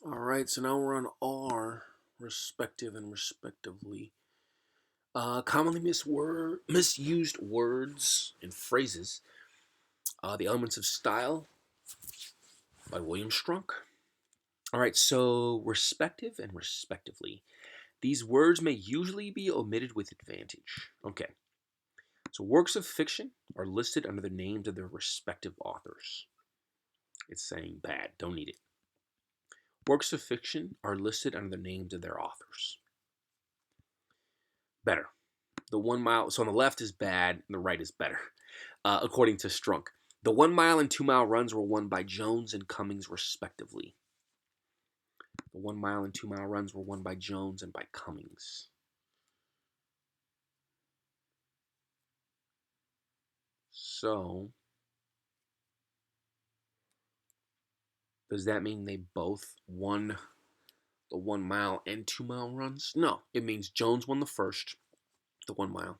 All right, so now we're on R, respective and respectively. Commonly misused words and phrases. The Elements of Style by William Strunk. All right, so respective and respectively. These words may usually be omitted with advantage. Okay, so works of fiction are listed under the names of their respective authors. It's saying bad, don't need it. Works of fiction are listed under the names of their authors. Better. The 1 mile, so on the left is bad, and the right is better, according to Strunk. The 1 mile and 2 mile runs were won by Jones and Cummings, respectively. The 1 mile and 2 mile runs were won by Jones and by Cummings. So, does that mean they both won the 1 mile and 2 mile runs? No, it means Jones won the first, the 1 mile,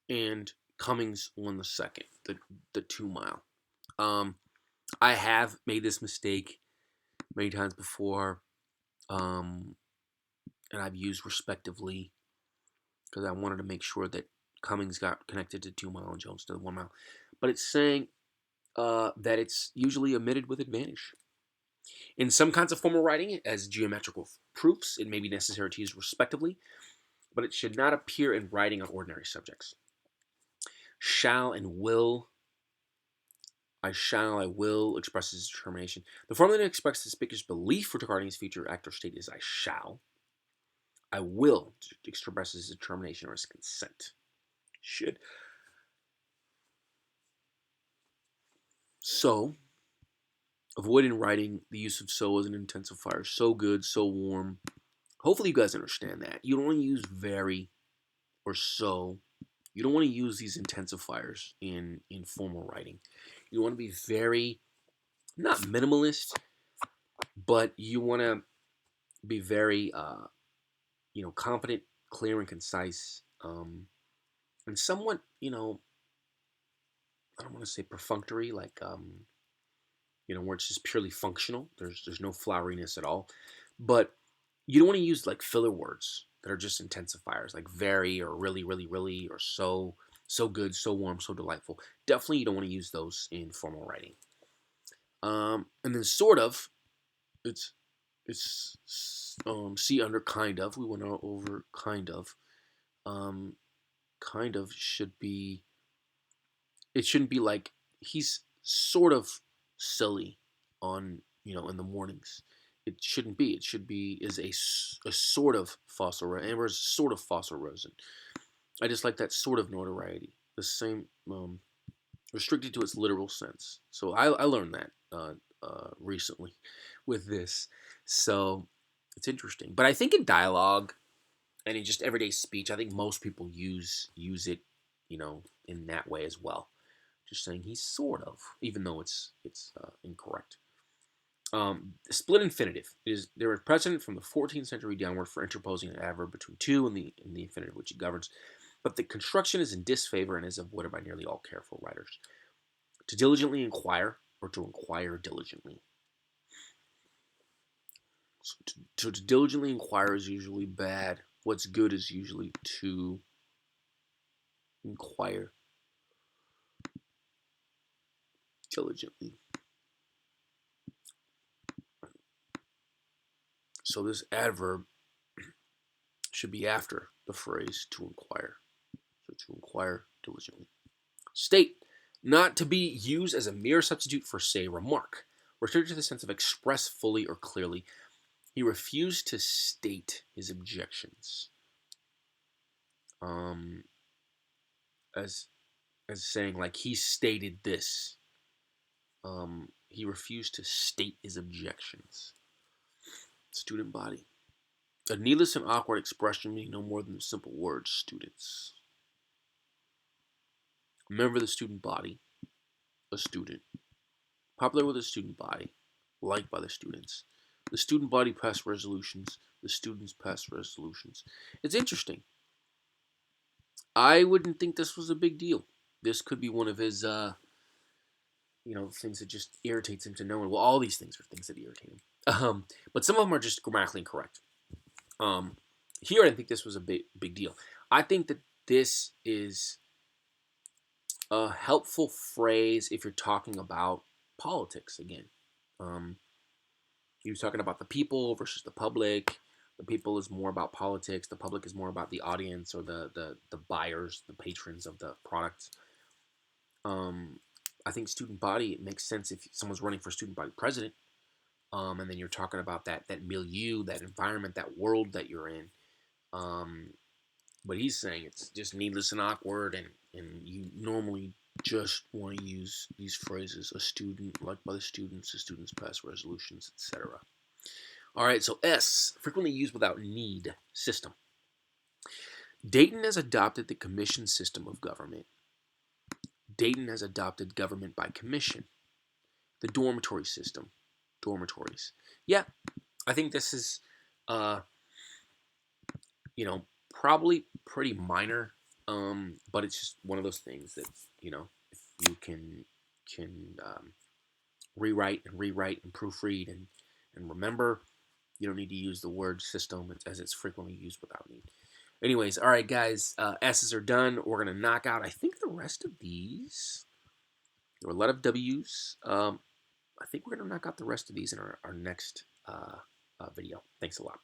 and Cummings won the second, the 2 mile. I have made this mistake many times before, and I've used respectively because I wanted to make sure that Cummings got connected to 2 mile and Jones to the 1 mile. But it's saying that it's usually omitted with advantage. In some kinds of formal writing, as geometrical proofs, it may be necessary to use respectively, but it should not appear in writing on ordinary subjects. Shall and will. I will expresses determination. The form that expresses the speaker's belief regarding his future act or state is I shall. I will expresses his determination or his consent. Should. So, avoid in writing the use of so as an intensifier. So good, so warm. Hopefully you guys understand that. You don't want to use very or so. You don't want to use these intensifiers in formal writing. You want to be very, not minimalist, but you want to be very, confident, clear, and concise, and somewhat, I don't want to say perfunctory, like, where it's just purely functional. There's no floweriness at all, but you don't want to use like filler words that are just intensifiers, like very or really, really, really, or so good, so warm, so delightful. Definitely, you don't want to use those in formal writing. And then sort of, it's see under kind of. We went over kind of. Kind of should be. It shouldn't be like he's sort of silly on in the mornings. It shouldn't be. It should be is a sort of fossil resin. Amber is sort of fossil resin. I just like that sort of notoriety. The same restricted to its literal sense. So I learned that recently with this. So it's interesting. But I think in dialogue and in just everyday speech, I think most people use it, in that way as well. Just saying he's sort of, even though it's incorrect. Split infinitive is there is precedent from the 14th century downward for interposing an adverb between two and the infinitive which it governs, but the construction is in disfavor and is avoided by nearly all careful writers. To diligently inquire or to inquire diligently. So to diligently inquire is usually bad. What's good is usually to inquire diligently. So this adverb should be after the phrase to inquire. So to inquire diligently. State, not to be used as a mere substitute for, say, remark. Restricted to the sense of express fully or clearly. He refused to state his objections. As saying, like, he stated this. He refused to state his objections. Student body. A needless and awkward expression meaning no more than the simple words, students. A member of the student body, a student. Popular with the student body, liked by the students. The student body passed resolutions. The students passed resolutions. It's interesting. I wouldn't think this was a big deal. This could be one of his things that just irritates him to no one. Well, all these things are things that irritate him. But some of them are just grammatically incorrect. Um, Here, I didn't think this was a big deal. I think that this is a helpful phrase if you're talking about politics again. Um, he was talking about the people versus the public. The people is more about politics. The public is more about the audience or the buyers, the patrons of the products. I think student body, it makes sense if someone's running for student body president, and then you're talking about that milieu, that environment, that world that you're in. But he's saying it's just needless and awkward, and you normally just want to use these phrases: a student, liked by the students pass resolutions, etc. All right, so S, frequently used without need, system. Dayton has adopted the commission system of government. Dayton has adopted government by commission. The dormitory system, dormitories. Yeah, I think this is, uh, probably pretty minor, but it's just one of those things that if you can rewrite and proofread and remember, you don't need to use the word system as it's frequently used without need. Anyways, all right, guys, S's are done. We're gonna knock out, I think, the rest of these. There were a lot of W's. I think we're gonna knock out the rest of these in our next video. Thanks a lot.